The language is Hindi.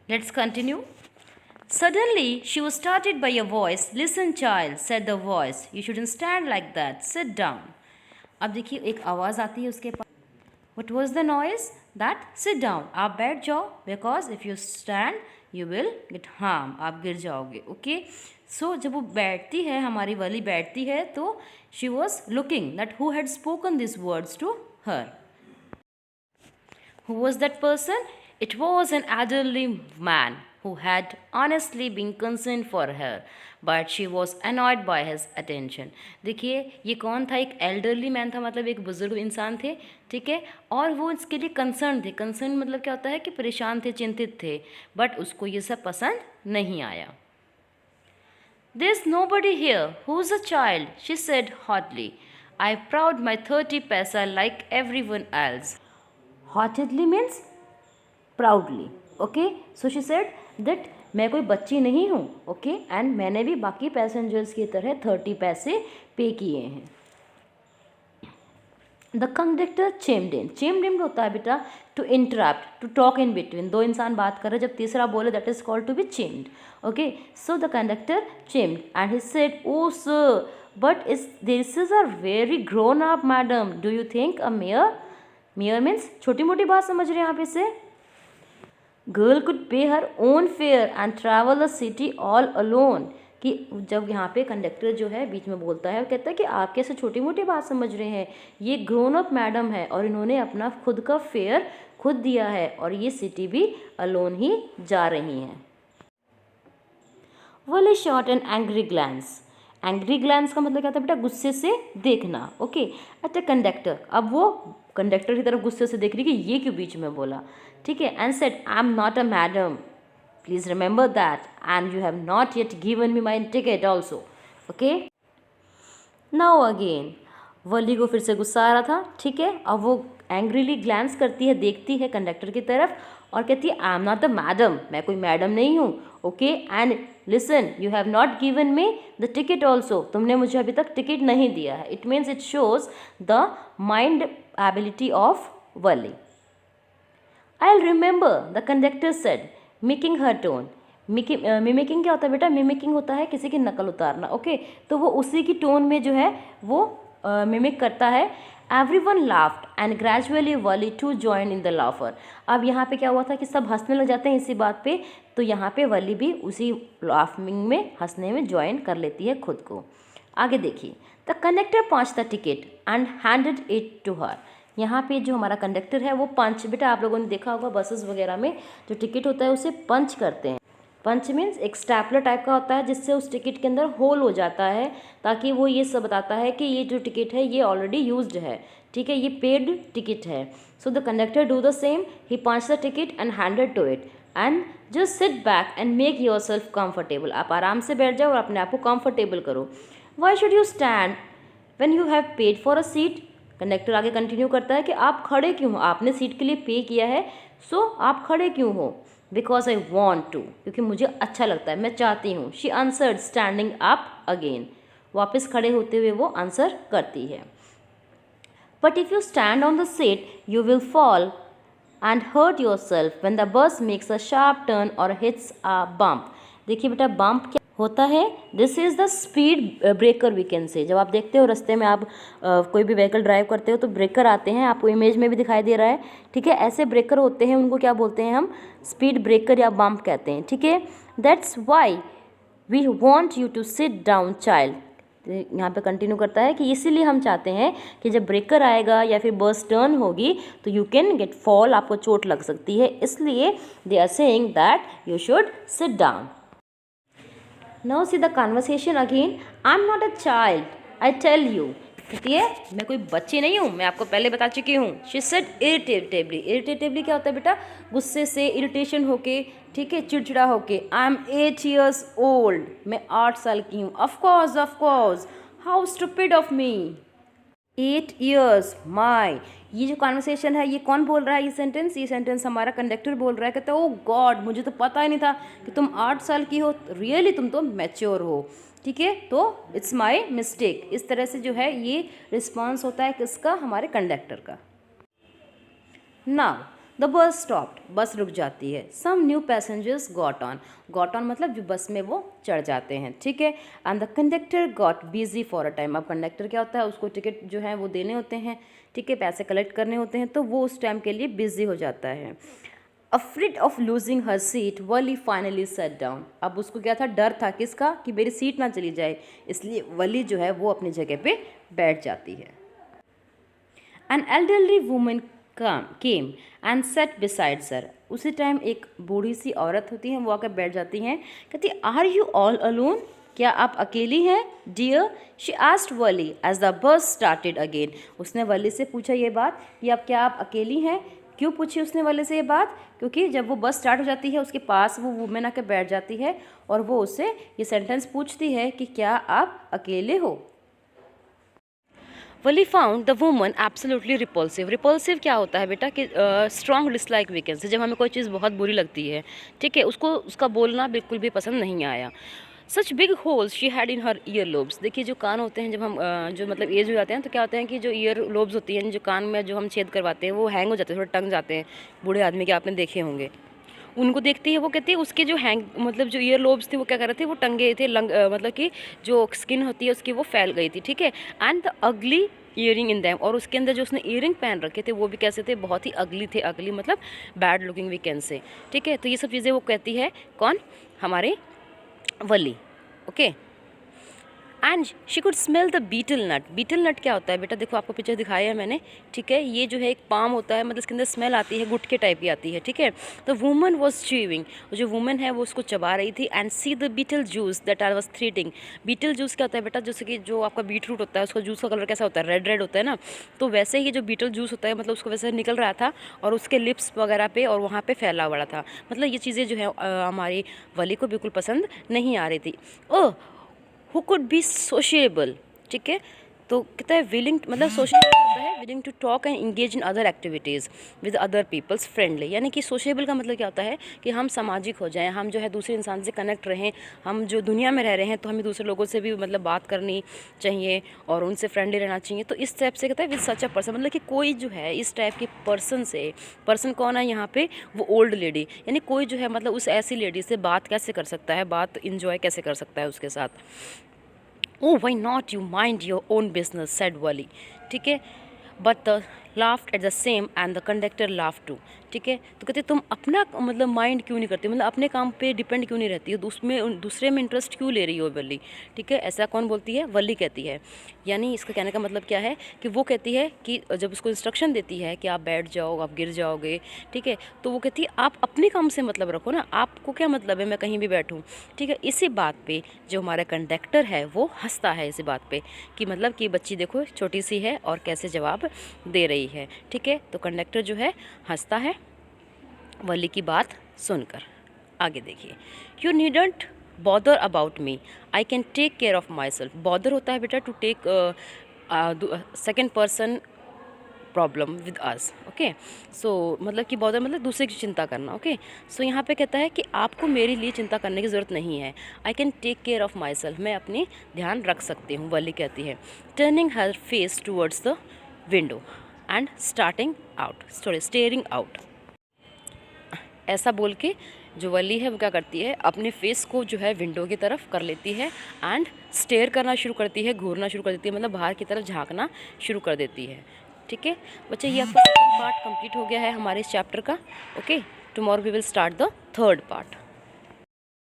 Let's continue. Suddenly, she was startled by a voice. Listen, child, said the voice. You shouldn't stand like that. Sit down. अब देखिए एक आवाज़ आती है उसके पास. What was the noise? That sit down. आप बैठ जाओ because if you stand, you will get harm. आप गिर जाओगे. Okay? So जब वो बैठती है, हमारी वाली बैठती है, तो she was looking that who had spoken these words to her. Who was that person? It was an elderly man who had honestly been concerned for her, but she was annoyed by his attention. देखिए ये कौन था? एक elderly man था, मतलब एक बुजुर्ग इंसान थे, ठीक है, और वो इसके लिए कंसर्न थे. कंसर्न मतलब क्या होता है कि परेशान थे, चिंतित थे, बट उसको ये सब पसंद नहीं आया. There's nobody here. Who's a child? She said hotly. I proud my 30 paisa like everyone else. Haughtily means proudly. Okay, so she said that मैं कोई बच्ची नहीं हूँ. ओके, एंड मैंने भी बाकी पैसेंजर्स की तरह 30 पैसे पे किए हैं. द कंडक्टर चिम्ड इन. चिम्ड इन होता है बेटा to interrupt, to talk in between. दो इंसान बात कर रहे, जब तीसरा बोले that is called to be chimed. Okay, so the conductor chimed and he said, oh sir, but is this is a very grown up madam. Do you think a mayor? Mayor means छोटी मोटी बात समझ रहे हैं आप इसे. गर्ल कुड पे her own fair and travel the city all alone. कि जब यहाँ पे कंडक्टर जो है बीच में बोलता है, वो कहता है कि आप कैसे छोटी मोटी बात समझ रहे हैं, ये ग्रोन अप मैडम है और इन्होंने अपना खुद का फेयर खुद दिया है और ये सिटी भी अलोन ही जा रही हैं. Valli shot an angry glance. Angry glance का मतलब क्या था बेटा? गुस्से से देखना. Okay, at a conductor. अब वो कंडक्टर की तरफ गुस्से से देख रही कि ये क्यों बीच में बोला, ठीक है. And said, I am not a madam, please remember that, and you have not yet given me my ticket also. Okay, now again Valli को फिर से गुस्सा आ रहा था, ठीक है. अब वो एंग्रीली ग्लैंस करती है, देखती है कंडक्टर की तरफ और कहती है, आई एम नॉट द मैडम, मैं कोई मैडम नहीं हूँ. Okay, and listen, you have not given me the ticket also, तुमने मुझे अभी तक टिकट नहीं दिया है. It means it shows the mind ability of Wali. I will remember, the conductor said, making her tone. Mimicking क्या होता है बेटा? मिमिकिंग होता है किसी की नकल उतारना. ओके, तो वो उसी की टोन में जो है वो मिमिक करता है. Everyone laughed and gradually Valli to join in the laughter. अब यहाँ पे क्या हुआ था कि सब हंसने लग जाते हैं इसी बात पे, तो यहाँ पे वली भी उसी लाफिंग में, हंसने में ज्वाइन कर लेती है खुद को. आगे देखिए, the conductor punch the ticket and handed it to her. यहाँ पे जो हमारा कंडक्टर है वो पंच, बेटा आप लोगों ने देखा होगा बसेस वगैरह में जो टिकट होता है उसे पंच करते हैं. पंच मीन्स एक स्टैपलर टाइप का होता है जिससे उस टिकट के अंदर होल हो जाता है, ताकि वो ये सब बताता है कि ये जो टिकट है ये ऑलरेडी यूज्ड है, ठीक है, ये पेड टिकट है. So the conductor do the same, he punch the ticket and handed to it and just sit back and make yourself comfortable. आप आराम से बैठ जाओ और अपने आप को कम्फर्टेबल करो. Why should you stand when you have paid for a seat. Conductor आगे कंटिन्यू करता है कि आप खड़े क्यों हो, आपने सीट के लिए पे किया है, सो आप खड़े क्यों हो. बिकॉज आई वॉन्ट टू, क्योंकि मुझे अच्छा लगता है, मैं चाहती हूँ. She answered standing up again. वापस खड़े होते हुए वो आंसर करती है. But if you stand on the seat you will fall and hurt yourself when the bus makes a sharp turn और हिट्स अ बम्प. देखिए बेटा, बम्प क्या होता है? This is the speed breaker we can say. जब आप देखते हो रास्ते में, आप कोई भी व्हीकल ड्राइव करते हो तो ब्रेकर आते हैं, आपको इमेज में भी दिखाई दे रहा है, ठीक है. ऐसे ब्रेकर होते हैं, उनको क्या बोलते हैं हम? स्पीड ब्रेकर या बम्प कहते हैं, ठीक है. That's why we want you to sit down child. यहाँ पे कंटिन्यू करता है कि इसीलिए हम चाहते हैं कि जब ब्रेकर आएगा या फिर बस टर्न होगी तो यू कैन गेट फॉल, आपको चोट लग सकती है, इसलिए they are saying that you should sit down. Now see the conversation again. I'm not a child, I tell you. कहती है, मैं कोई बच्ची नहीं हूँ, मैं आपको पहले बता चुकी हूँ. She said irritatively. Irritatively क्या होता है बेटा? गुस्से से, इरिटेशन होके, ठीक है, चिड़चिड़ा होके. I'm 8 years old. मैं 8 साल की हूँ. Of course. How stupid of me. 8 years, माई. ये जो कॉन्वर्सेशन है ये कौन बोल रहा है? ये सेंटेंस हमारा कंडक्टर बोल रहा है. कहता है, ओ गॉड, मुझे तो पता ही नहीं था कि तुम 8 साल की हो, रियली तुम तो मैच्योर हो, ठीक है, तो इट्स माई मिस्टेक. इस तरह से जो है ये रिस्पॉन्स होता है किसका? हमारे कंडक्टर का. नाउ द बस स्टॉप्ड, बस रुक जाती है। Some new passengers got on मतलब जो बस में वो चढ़ जाते हैं, ठीक है। And the conductor got busy for a time, अब कंडक्टर क्या होता है, उसको टिकट जो है वो देने होते हैं, ठीक है, पैसे कलेक्ट करने होते हैं, तो वो उस टाइम के लिए बिजी हो जाता है। Afraid of losing her seat Wali finally set down, अब उसको क्या था, डर था किसका, कि मेरी सीट ना चली जाए, इसलिए वली जो है वो अपनी जगह पे बैठ जाती है। An elderly woman came and set besides her, उसी टाइम एक बूढ़ी सी औरत होती है, वो आकर बैठ जाती हैं, कहती आर यू ऑल अलोन, क्या आप अकेली हैं dear, she asked Wally as the bus started again, उसने वली से पूछा ये बात कि अब क्या आप अकेली हैं। क्यों पूछी उसने वली से ये बात, क्योंकि जब वो बस स्टार्ट हो जाती है उसके पास वो वुमेन आकर बैठ जाती है और वो उससे ये सेंटेंस पूछती है कि क्या आप अकेले हो। Valli found the woman absolutely repulsive, repulsive क्या होता है बेटा कि स्ट्रॉन्ग डिसलाइक वीकेंसी, जब हमें कोई चीज़ बहुत बुरी लगती है, ठीक है, उसको उसका बोलना बिल्कुल भी पसंद नहीं आया। Such big holes she had in her year lobes, देखिए जो कान होते हैं जब हम जो मतलब एज हो जाते हैं तो क्या होते हैं कि जो ईयर लोब्स होती हैं, जो कान में जो हम छेद करवाते हैं वो हैंग हो जाते हैं, थोड़े टंग जाते हैं, बूढ़े आदमी के आपने देखे होंगे। उनको देखती है, वो कहती है उसके जो हैंग मतलब जो ईयर लोब्स थे वो क्या कर रहे थे, वो टंगे थे, मतलब कि जो स्किन होती है उसकी वो फैल गई थी, ठीक है। And the ugly earring in them, और उसके अंदर जो उसने ईयरिंग पहन रखे थे वो भी कैसे थे, बहुत ही अगली थे, अगली मतलब बैड लुकिंग वी कैन से, ठीक है। तो ये सब चीज़ें वो कहती है कौन, हमारे Valli, okay. And she could smell the betel nut, betel nut क्या होता है बेटा, देखो आपको पिक्चर दिखाया है मैंने, ठीक है, ये जो है एक पाम होता है, मतलब इसके अंदर स्मेल आती है, गुटके टाइप की आती है, ठीक है। तो वुमन वॉज च्यूइंग, जो वुमन है वो उसको चबा रही थी। And see the betel juice that I was threatening, betel juice क्या होता है बेटा, जैसे कि जो आपका बीट रूट होता है उसका जूस का कलर कैसा होता है, रेड रेड होता है ना, तो वैसे ही जो बीटल जूस होता है मतलब उसको वैसे निकल रहा था और उसके लिप्स वगैरह पे और वहाँ पे फैला हुआ था, मतलब ये चीज़ें जो है हमारी वली को बिल्कुल पसंद नहीं आ रही थी। ओह हु कुड बी सोशिएबल, ठीक है, तो कहता है विलिंग, मतलब सोशल होता है willing to talk and engage in other activities with other peoples friendly, यानी कि सोशेबल का मतलब क्या होता है कि हम सामाजिक हो जाएं, हम जो है दूसरे इंसान से कनेक्ट रहें, हम जो दुनिया में रह रहे हैं तो हमें दूसरे लोगों से भी मतलब बात करनी चाहिए और उनसे फ्रेंडली रहना चाहिए। तो इस टाइप से कहता है विद सच अ पर्सन, मतलब कि कोई जो है इस टाइप के पर्सन से, पर्सन कौन है यहाँ पे, वो ओल्ड लेडी, यानी कोई जो है मतलब उस ऐसी लेडी से बात कैसे कर सकता है, बात इंजॉय कैसे कर सकता है उसके साथ। Oh, why not you mind your own business, said Wali, ठीक है। But the laughed at the same and the conductor laughed too, ठीक है। तो कहते तुम अपना मतलब माइंड क्यों नहीं करती, मतलब अपने काम पे डिपेंड क्यों नहीं रहती हो, उसमें दूसरे में इंटरेस्ट क्यों ले रही हो वली, ठीक है। ऐसा कौन बोलती है, वली कहती है। यानी इसका कहने का मतलब क्या है कि वो कहती है कि जब उसको इंस्ट्रक्शन देती है कि आप बैठ जाओ, आप गिर जाओगे, ठीक है, तो वो कहती है आप अपने काम से मतलब रखो ना, आपको क्या मतलब है मैं कहीं भी बैठूँ, ठीक है। इसी बात पे जो हमारा कंडक्टर है वो हंसता है इसी बात पे कि मतलब कि बच्ची देखो छोटी सी है और कैसे जवाब दे रही है, ठीक है। तो कंडक्टर जो है हंसता है वली की बात सुनकर। आगे देखिए, you needn't bother about me, I can take care of my self, bother होता है बेटा to take second person problem with us, okay. So मतलब कि बॉदर मतलब दूसरे की चिंता करना, ओके। सो यहाँ पे कहता है कि आपको मेरे लिए चिंता करने की ज़रूरत नहीं है, I can take care of my self, मैं अपनी ध्यान रख सकती हूँ, वली कहती है। Turning her face towards the window and staring out, ऐसा बोल के जो वली है वो क्या करती है, अपने फेस को जो है विंडो की तरफ कर लेती है एंड स्टेयर करना शुरू करती है, घूरना शुरू कर देती है, मतलब बाहर की तरफ झांकना शुरू कर देती है, ठीक है। बच्चे ये आपका सेकंड पार्ट कंप्लीट हो गया है हमारे इस चैप्टर का, okay. Tomorrow we will start the third part.